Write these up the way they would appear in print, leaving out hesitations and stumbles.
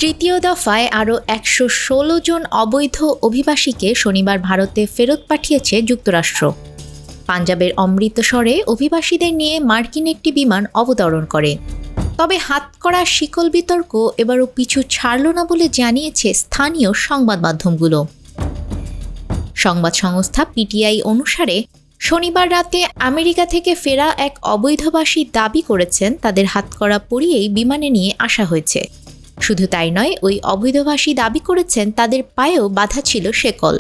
তৃতীয় দফায় আরও ১১৬ জন অবৈধ অভিবাসীকে শনিবার ভারতে ফেরত পাঠিয়েছে যুক্তরাষ্ট্র। পাঞ্জাবের অমৃতসরে অভিবাসীদের নিয়ে মার্কিন একটি বিমান অবতরণ করে। তবে হাতকড়া শিকল বিতর্ক এবারও পিছু ছাড়ল না বলে জানিয়েছে স্থানীয় সংবাদ মাধ্যমগুলো। সংবাদ সংস্থা পিটিআই অনুসারে শনিবার রাতে আমেরিকা থেকে ফেরা এক অবৈধবাসী দাবি করেছেন তাদের হাতকড়া পরিয়েই বিমানে নিয়ে আসা হয়েছে। শুধু তাই নয়, ওই অবৈধবাসী দাবি করেছেন তাদের পায়েও বাঁধা ছিল শেকল।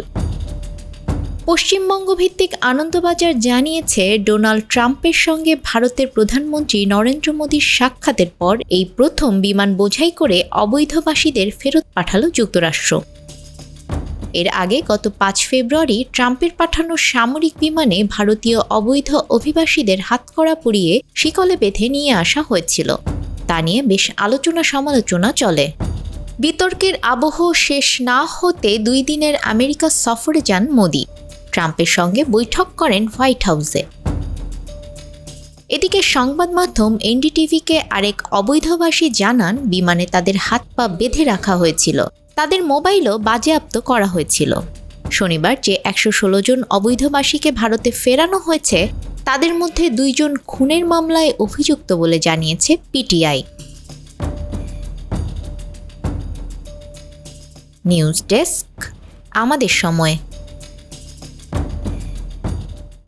পশ্চিমবঙ্গ ভিত্তিক আনন্দবাজার জানিয়েছে, ডোনাল্ড ট্রাম্পের সঙ্গে ভারতের প্রধানমন্ত্রী নরেন্দ্র মোদীর সাক্ষাতের পর এই প্রথম বিমান বোঝাই করে অবৈধবাসীদের ফেরত পাঠালো যুক্তরাষ্ট্র। এর আগে গত ৫ ফেব্রুয়ারি ট্রাম্পের পাঠানো সামরিক বিমানে ভারতীয় অবৈধ অভিবাসীদের হাতকড়া পরিয়ে শিকলে বেঁধে নিয়ে আসা হয়েছিল। তা নিয়ে বেশ আলোচনা সমালোচনা চলে। বিতর্কের আবহ শেষ না হতে ২ দিনের আমেরিকা সফরে যান মোদি। ট্রাম্পের সঙ্গে বৈঠক করেন হোয়াইট হাউসে। এদিকে সংবাদ মাধ্যম এনডিটিভিকে আরেক অবৈধবাসী জানান, বিমানে তাদের হাত পা বেঁধে রাখা হয়েছিল, তাদের মোবাইলও বাজেয়াপ্ত করা হয়েছিল। শনিবার যে ১১৬ জন অবৈধবাসীকে ভারতে ফেরানো হয়েছে তাদের মধ্যে ২ জন খুনের মামলায় অভিযুক্ত বলে জানিয়েছে পিটিআই। নিউজ ডেস্ক, আমাদের সময়।